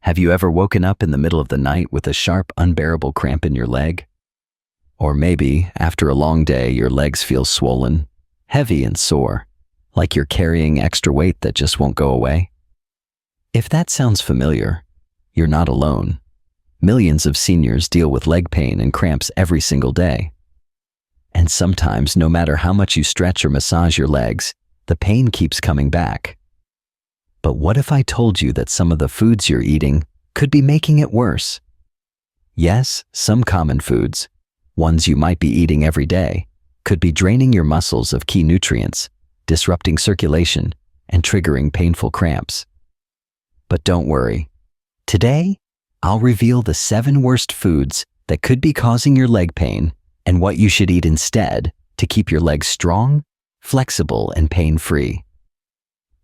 Have you ever woken up in the middle of the night with a sharp, unbearable cramp in your leg? Or maybe, after a long day, your legs feel swollen, heavy and sore, like you're carrying extra weight that just won't go away? If that sounds familiar, you're not alone. Millions of seniors deal with leg pain and cramps every single day. And sometimes, no matter how much you stretch or massage your legs, the pain keeps coming back. But what if I told you that some of the foods you're eating could be making it worse? Yes, some common foods, ones you might be eating every day, could be draining your muscles of key nutrients, disrupting circulation, and triggering painful cramps. But don't worry. Today, I'll reveal the 7 worst foods that could be causing your leg pain and what you should eat instead to keep your legs strong, flexible, and pain-free.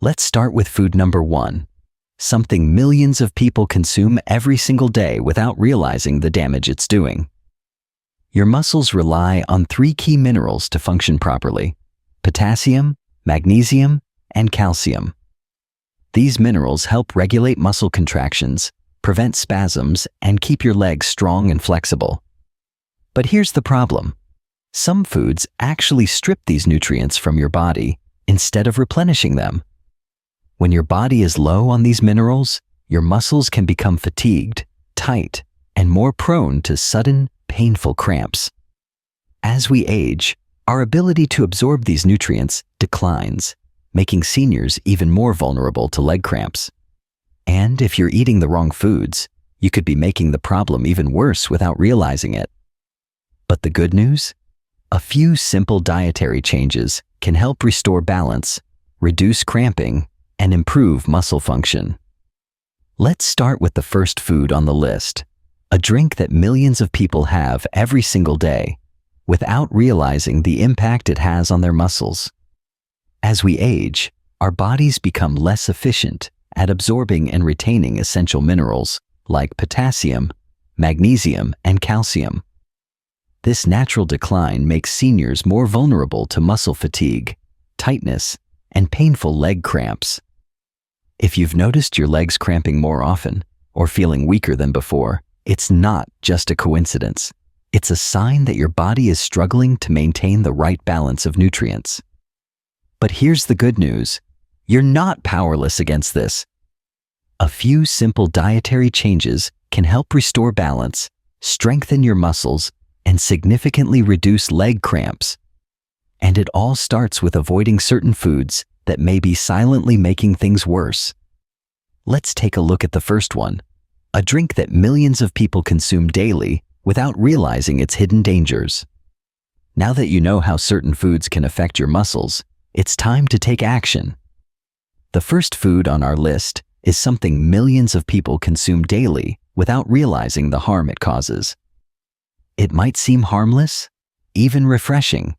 Let's start with food number 1, something millions of people consume every single day without realizing the damage it's doing. Your muscles rely on 3 key minerals to function properly: potassium, magnesium, and calcium. These minerals help regulate muscle contractions, prevent spasms, and keep your legs strong and flexible. But here's the problem. Some foods actually strip these nutrients from your body instead of replenishing them. When your body is low on these minerals, your muscles can become fatigued, tight, and more prone to sudden, painful cramps. As we age, our ability to absorb these nutrients declines, making seniors even more vulnerable to leg cramps. And if you're eating the wrong foods, you could be making the problem even worse without realizing it. But the good news? A few simple dietary changes can help restore balance, reduce cramping, and improve muscle function. Let's start with the first food on the list, a drink that millions of people have every single day, without realizing the impact it has on their muscles. As we age, our bodies become less efficient at absorbing and retaining essential minerals like potassium, magnesium, and calcium. This natural decline makes seniors more vulnerable to muscle fatigue, tightness, and painful leg cramps. If you've noticed your legs cramping more often or feeling weaker than before, it's not just a coincidence. It's a sign that your body is struggling to maintain the right balance of nutrients. But here's the good news. You're not powerless against this. A few simple dietary changes can help restore balance, strengthen your muscles, and significantly reduce leg cramps. And it all starts with avoiding certain foods that may be silently making things worse. Let's take a look at the first one, a drink that millions of people consume daily without realizing its hidden dangers. Now that you know how certain foods can affect your muscles, it's time to take action. The first food on our list is something millions of people consume daily without realizing the harm it causes. It might seem harmless, even refreshing,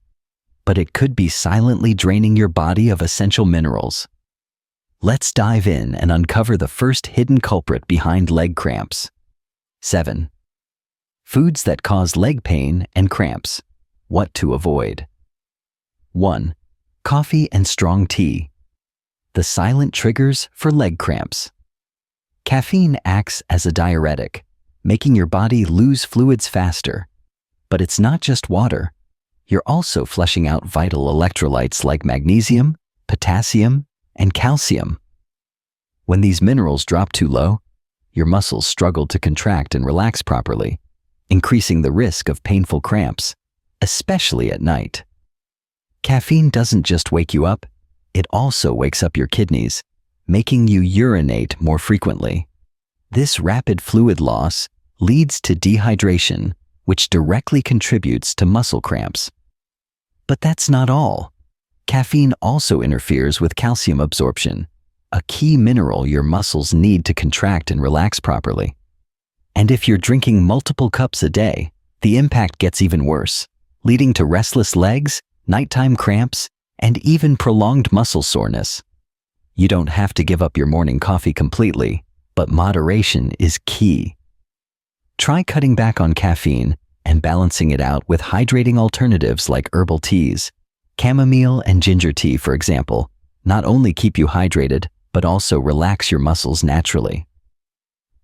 but it could be silently draining your body of essential minerals. Let's dive in and uncover the first hidden culprit behind leg cramps. 7. Foods that cause leg pain and cramps. What to avoid. 1. Coffee and strong tea. The silent triggers for leg cramps. Caffeine acts as a diuretic, making your body lose fluids faster. But it's not just water. You're also flushing out vital electrolytes like magnesium, potassium, and calcium. When these minerals drop too low, your muscles struggle to contract and relax properly, increasing the risk of painful cramps, especially at night. Caffeine doesn't just wake you up, it also wakes up your kidneys, making you urinate more frequently. This rapid fluid loss leads to dehydration, which directly contributes to muscle cramps. But that's not all. Caffeine also interferes with calcium absorption, a key mineral your muscles need to contract and relax properly. And if you're drinking multiple cups a day, the impact gets even worse, leading to restless legs, nighttime cramps, and even prolonged muscle soreness. You don't have to give up your morning coffee completely, but moderation is key. Try cutting back on caffeine and balancing it out with hydrating alternatives like herbal teas. Chamomile and ginger tea, for example, not only keep you hydrated, but also relax your muscles naturally.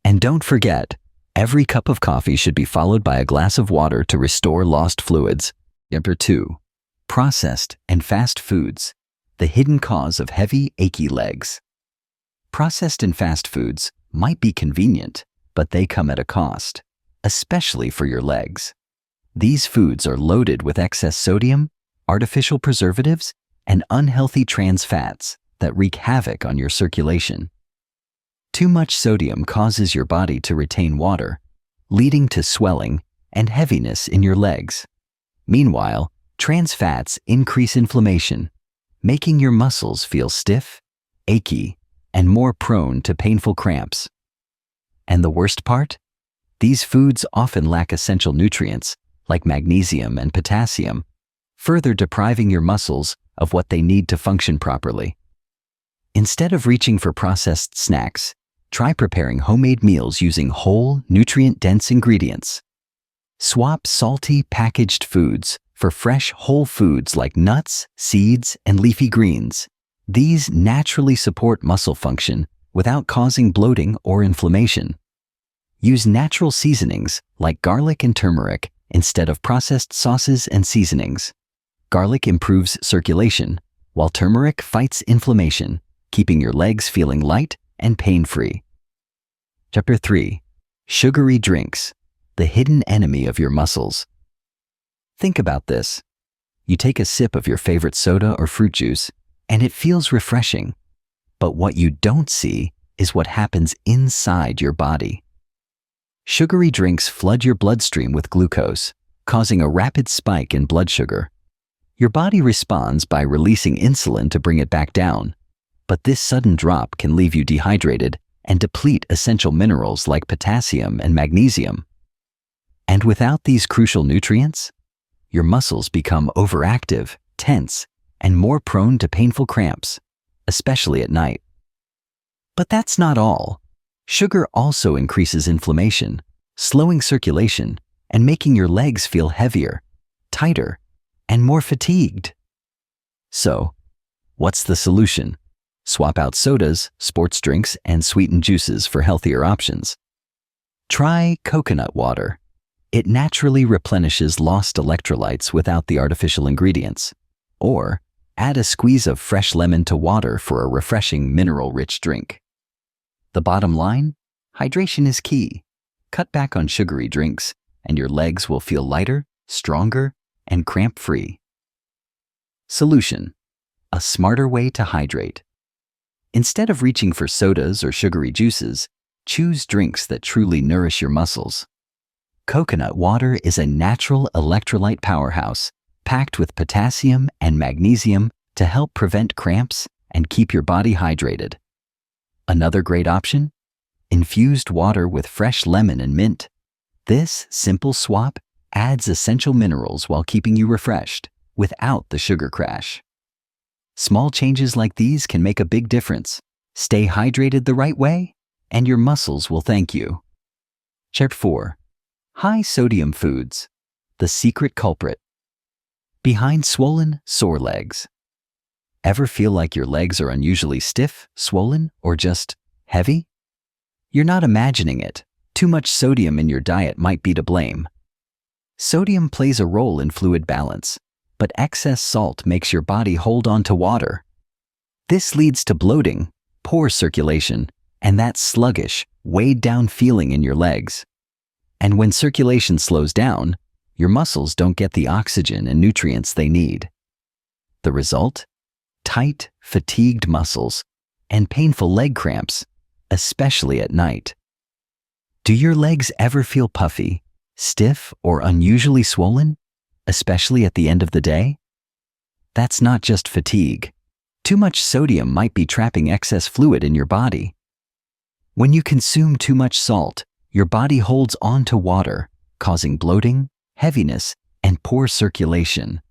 And don't forget, every cup of coffee should be followed by a glass of water to restore lost fluids. Number 2. Processed and fast foods, the hidden cause of heavy, achy legs. Processed and fast foods might be convenient, but they come at a cost, especially for your legs. These foods are loaded with excess sodium, artificial preservatives, and unhealthy trans fats that wreak havoc on your circulation. Too much sodium causes your body to retain water, leading to swelling and heaviness in your legs. Meanwhile, trans fats increase inflammation, making your muscles feel stiff, achy, and more prone to painful cramps. And the worst part? These foods often lack essential nutrients like magnesium and potassium, further depriving your muscles of what they need to function properly. Instead of reaching for processed snacks, try preparing homemade meals using whole, nutrient-dense ingredients. Swap salty, packaged foods for fresh, whole foods like nuts, seeds, and leafy greens. These naturally support muscle function without causing bloating or inflammation. Use natural seasonings like garlic and turmeric instead of processed sauces and seasonings. Garlic improves circulation, while turmeric fights inflammation, keeping your legs feeling light and pain-free. Chapter 3. Sugary drinks, the hidden enemy of your muscles. Think about this. You take a sip of your favorite soda or fruit juice, and it feels refreshing. But what you don't see is what happens inside your body. Sugary drinks flood your bloodstream with glucose, causing a rapid spike in blood sugar. Your body responds by releasing insulin to bring it back down, but this sudden drop can leave you dehydrated and deplete essential minerals like potassium and magnesium. And without these crucial nutrients, your muscles become overactive, tense, and more prone to painful cramps, especially at night. But that's not all. Sugar also increases inflammation, slowing circulation, and making your legs feel heavier, tighter, and more fatigued. So, what's the solution? Swap out sodas, sports drinks, and sweetened juices for healthier options. Try coconut water. It naturally replenishes lost electrolytes without the artificial ingredients. Or, add a squeeze of fresh lemon to water for a refreshing mineral-rich drink. The bottom line? Hydration is key. Cut back on sugary drinks, and your legs will feel lighter, stronger, and cramp-free. Solution: a smarter way to hydrate. Instead of reaching for sodas or sugary juices, choose drinks that truly nourish your muscles. Coconut water is a natural electrolyte powerhouse, packed with potassium and magnesium to help prevent cramps and keep your body hydrated. Another great option? Infused water with fresh lemon and mint. This simple swap adds essential minerals while keeping you refreshed, without the sugar crash. Small changes like these can make a big difference. Stay hydrated the right way, and your muscles will thank you. Chapter 4. High sodium foods, the secret culprit. Behind swollen, sore legs. Ever feel like your legs are unusually stiff, swollen, or just heavy? You're not imagining it. Too much sodium in your diet might be to blame. Sodium plays a role in fluid balance, but excess salt makes your body hold on to water. This leads to bloating, poor circulation, and that sluggish, weighed-down feeling in your legs. And when circulation slows down, your muscles don't get the oxygen and nutrients they need. The result? Tight, fatigued muscles and painful leg cramps, especially at night. Do your legs ever feel puffy, stiff, or unusually swollen, especially at the end of the day? That's not just fatigue. Too much sodium might be trapping excess fluid in your body. When you consume too much salt, your body holds on to water, causing bloating, heaviness, and poor circulation.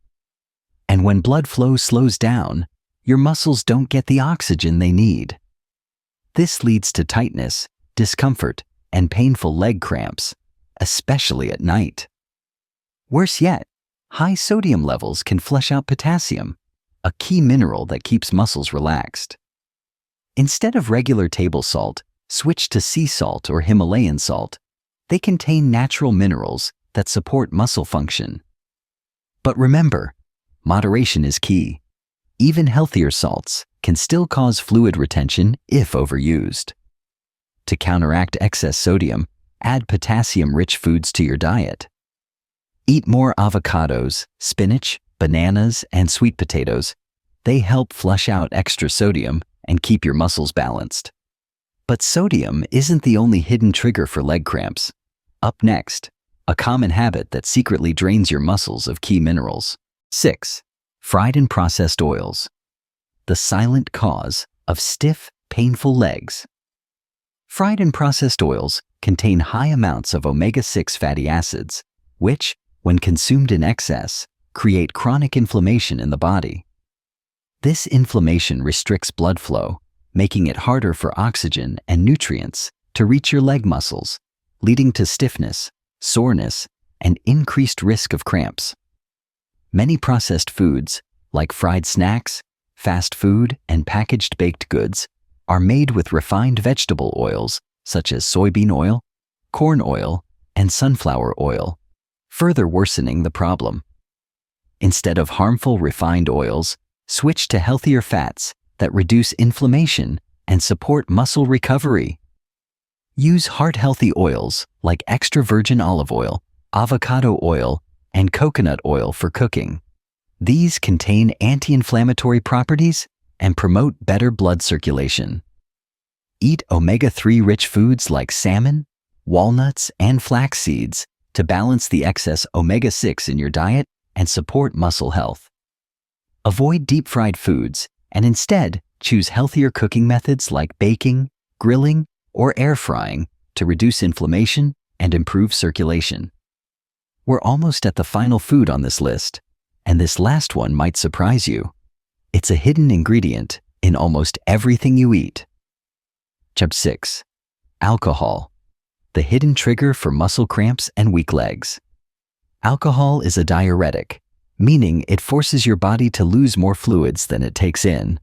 And when blood flow slows down, your muscles don't get the oxygen they need. This leads to tightness, discomfort, and painful leg cramps, especially at night. Worse yet, high sodium levels can flush out potassium, a key mineral that keeps muscles relaxed. Instead of regular table salt, switch to sea salt or Himalayan salt. They contain natural minerals that support muscle function. But remember, moderation is key. Even healthier salts can still cause fluid retention if overused. To counteract excess sodium, add potassium-rich foods to your diet. Eat more avocados, spinach, bananas, and sweet potatoes. They help flush out extra sodium and keep your muscles balanced. But sodium isn't the only hidden trigger for leg cramps. Up next, a common habit that secretly drains your muscles of key minerals. 6. Fried and processed oils. The silent cause of stiff, painful legs. Fried and processed oils contain high amounts of omega-6 fatty acids, which, when consumed in excess, create chronic inflammation in the body. This inflammation restricts blood flow, making it harder for oxygen and nutrients to reach your leg muscles, leading to stiffness, soreness, and increased risk of cramps. Many processed foods, like fried snacks, fast food, and packaged baked goods, are made with refined vegetable oils such as soybean oil, corn oil, and sunflower oil, further worsening the problem. Instead of harmful refined oils, switch to healthier fats that reduce inflammation and support muscle recovery. Use heart-healthy oils like extra virgin olive oil, avocado oil, and coconut oil for cooking. These contain anti-inflammatory properties and promote better blood circulation. Eat omega-3 rich foods like salmon, walnuts, and flax seeds to balance the excess omega-6 in your diet and support muscle health. Avoid deep-fried foods and instead choose healthier cooking methods like baking, grilling, or air frying to reduce inflammation and improve circulation. We're almost at the final food on this list, and this last one might surprise you. It's a hidden ingredient in almost everything you eat. Chapter 6. Alcohol, the hidden trigger for muscle cramps and weak legs. Alcohol is a diuretic, meaning it forces your body to lose more fluids than it takes in.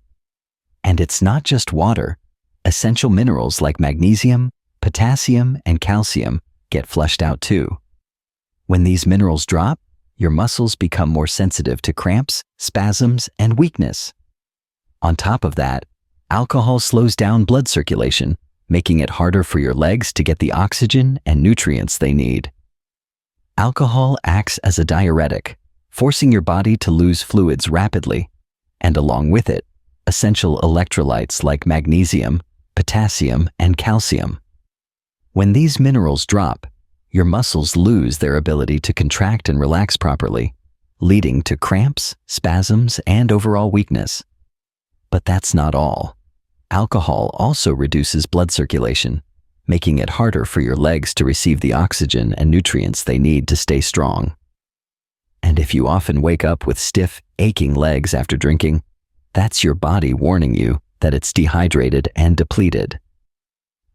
And it's not just water. Essential minerals like magnesium, potassium, and calcium get flushed out too. When these minerals drop, your muscles become more sensitive to cramps, spasms, and weakness. On top of that, alcohol slows down blood circulation, making it harder for your legs to get the oxygen and nutrients they need. Alcohol acts as a diuretic, forcing your body to lose fluids rapidly, and along with it, essential electrolytes like magnesium, potassium, and calcium. When these minerals drop, your muscles lose their ability to contract and relax properly, leading to cramps, spasms, and overall weakness. But that's not all. Alcohol also reduces blood circulation, making it harder for your legs to receive the oxygen and nutrients they need to stay strong. And if you often wake up with stiff, aching legs after drinking, that's your body warning you that it's dehydrated and depleted.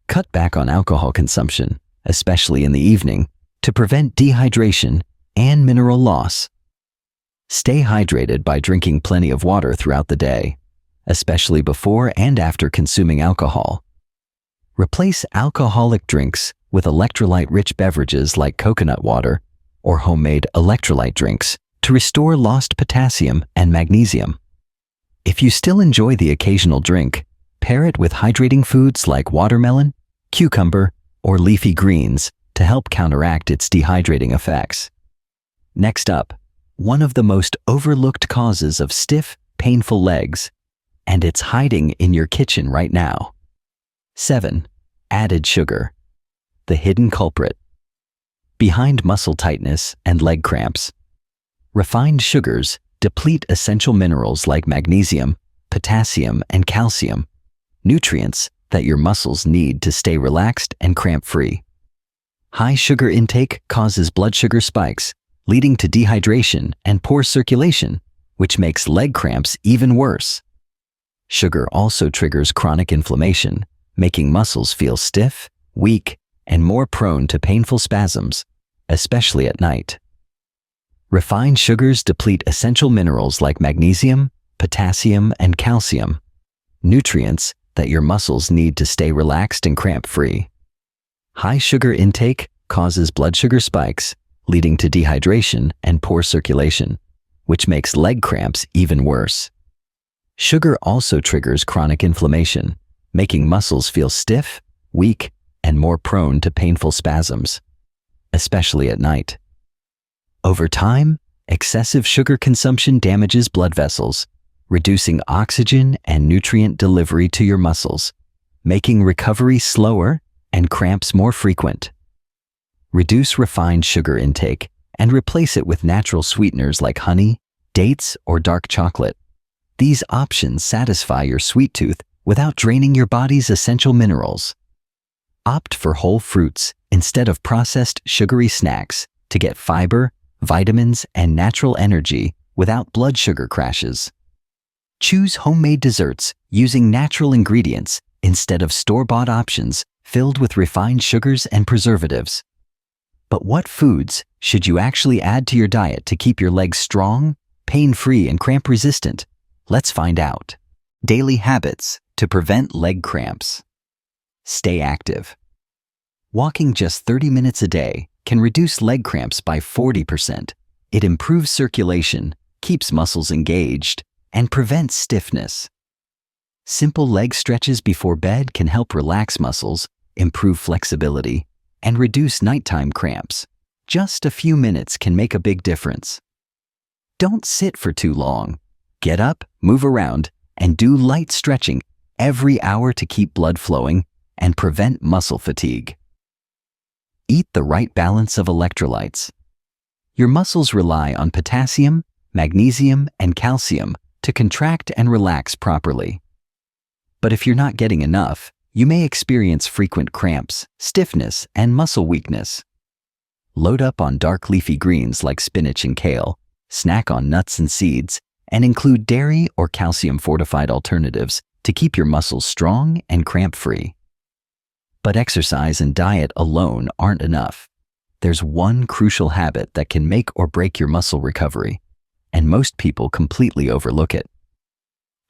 Cut back on alcohol consumption, especially in the evening, to prevent dehydration and mineral loss. Stay hydrated by drinking plenty of water throughout the day, especially before and after consuming alcohol. Replace alcoholic drinks with electrolyte-rich beverages like coconut water or homemade electrolyte drinks to restore lost potassium and magnesium. If you still enjoy the occasional drink, pair it with hydrating foods like watermelon, cucumber, or leafy greens to help counteract its dehydrating effects. Next up, one of the most overlooked causes of stiff, painful legs, and it's hiding in your kitchen right now. 7. Added sugar, the hidden culprit. Behind muscle tightness and leg cramps, refined sugars deplete essential minerals like magnesium, potassium, and calcium, nutrients that your muscles need to stay relaxed and cramp-free. High sugar intake causes blood sugar spikes, leading to dehydration and poor circulation, which makes leg cramps even worse. Sugar also triggers chronic inflammation, making muscles feel stiff, weak, and more prone to painful spasms, especially at night. Refined sugars deplete essential minerals like magnesium, potassium, and calcium, nutrients that your muscles need to stay relaxed and cramp-free. High sugar intake causes blood sugar spikes, leading to dehydration and poor circulation, which makes leg cramps even worse. Sugar also triggers chronic inflammation, making muscles feel stiff, weak, and more prone to painful spasms, especially at night. Over time, excessive sugar consumption damages blood vessels, reducing oxygen and nutrient delivery to your muscles, making recovery slower and cramps more frequent. Reduce refined sugar intake and replace it with natural sweeteners like honey, dates, or dark chocolate. These options satisfy your sweet tooth without draining your body's essential minerals. Opt for whole fruits instead of processed sugary snacks to get fiber, vitamins, and natural energy without blood sugar crashes. Choose homemade desserts using natural ingredients instead of store-bought options filled with refined sugars and preservatives. But what foods should you actually add to your diet to keep your legs strong, pain-free, and cramp-resistant? Let's find out. Daily habits to prevent leg cramps. Stay active. Walking just 30 minutes a day can reduce leg cramps by 40%. It improves circulation, keeps muscles engaged, and prevents stiffness. Simple leg stretches before bed can help relax muscles, improve flexibility, and reduce nighttime cramps. Just a few minutes can make a big difference. Don't sit for too long. Get up, move around, and do light stretching every hour to keep blood flowing and prevent muscle fatigue. Eat the right balance of electrolytes. Your muscles rely on potassium, magnesium, and calcium to contract and relax properly. But if you're not getting enough, you may experience frequent cramps, stiffness, and muscle weakness. Load up on dark leafy greens like spinach and kale, snack on nuts and seeds, and include dairy or calcium-fortified alternatives to keep your muscles strong and cramp-free. But exercise and diet alone aren't enough. There's one crucial habit that can make or break your muscle recovery, and most people completely overlook it.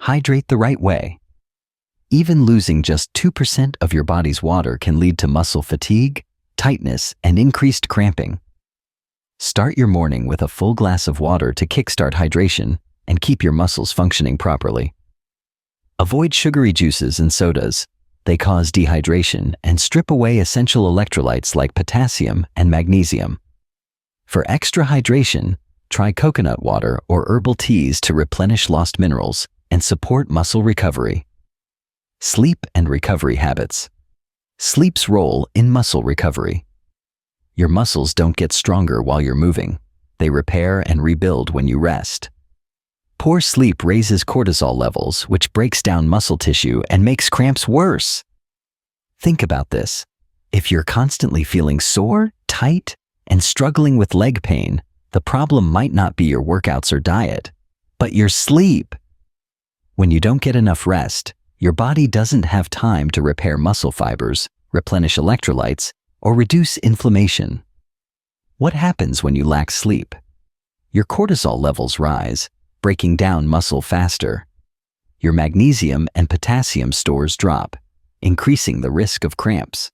Hydrate the right way. Even losing just 2% of your body's water can lead to muscle fatigue, tightness, and increased cramping. Start your morning with a full glass of water to kickstart hydration and keep your muscles functioning properly. Avoid sugary juices and sodas. They cause dehydration and strip away essential electrolytes like potassium and magnesium. For extra hydration, try coconut water or herbal teas to replenish lost minerals and support muscle recovery. Sleep and recovery habits. Sleep's role in muscle recovery. Your muscles don't get stronger while you're moving. They repair and rebuild when you rest. Poor sleep raises cortisol levels, which breaks down muscle tissue and makes cramps worse. Think about this. If you're constantly feeling sore, tight, and struggling with leg pain, the problem might not be your workouts or diet, but your sleep. When you don't get enough rest, your body doesn't have time to repair muscle fibers, replenish electrolytes, or reduce inflammation. What happens when you lack sleep? Your cortisol levels rise, breaking down muscle faster. Your magnesium and potassium stores drop, increasing the risk of cramps.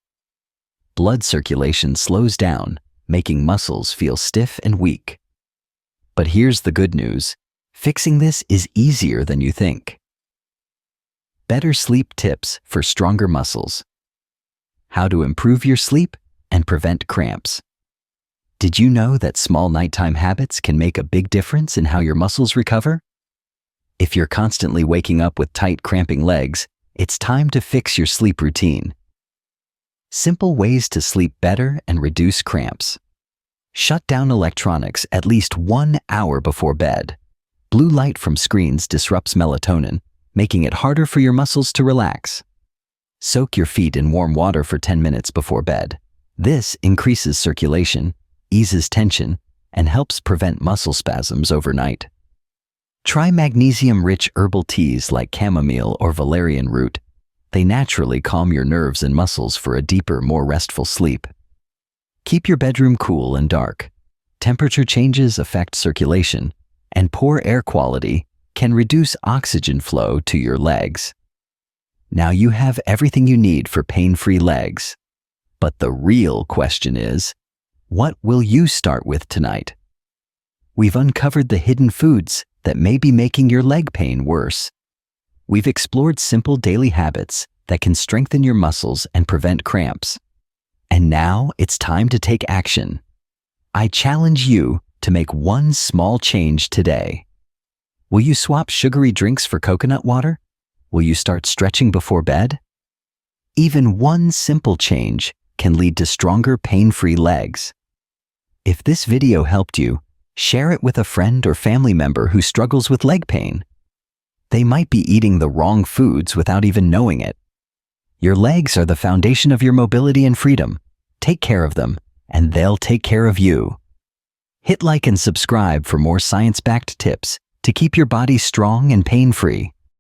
Blood circulation slows down, making muscles feel stiff and weak. But here's the good news. Fixing this is easier than you think. Better sleep tips for stronger muscles. How to improve your sleep and prevent cramps. Did you know that small nighttime habits can make a big difference in how your muscles recover? If you're constantly waking up with tight, cramping legs, it's time to fix your sleep routine. Simple ways to sleep better and reduce cramps. Shut down electronics at least 1 hour before bed. Blue light from screens disrupts melatonin, making it harder for your muscles to relax. Soak your feet in warm water for 10 minutes before bed. This increases circulation, eases tension, and helps prevent muscle spasms overnight. Try magnesium-rich herbal teas like chamomile or valerian root. They naturally calm your nerves and muscles for a deeper, more restful sleep. Keep your bedroom cool and dark. Temperature changes affect circulation, and poor air quality can reduce oxygen flow to your legs. Now you have everything you need for pain-free legs. But the real question is, what will you start with tonight? We've uncovered the hidden foods that may be making your leg pain worse. We've explored simple daily habits that can strengthen your muscles and prevent cramps. And now it's time to take action. I challenge you to make one small change today. Will you swap sugary drinks for coconut water? Will you start stretching before bed? Even one simple change can lead to stronger pain-free legs. If this video helped you, share it with a friend or family member who struggles with leg pain. They might be eating the wrong foods without even knowing it. Your legs are the foundation of your mobility and freedom. Take care of them, and they'll take care of you. Hit like and subscribe for more science-backed tips to keep your body strong and pain-free.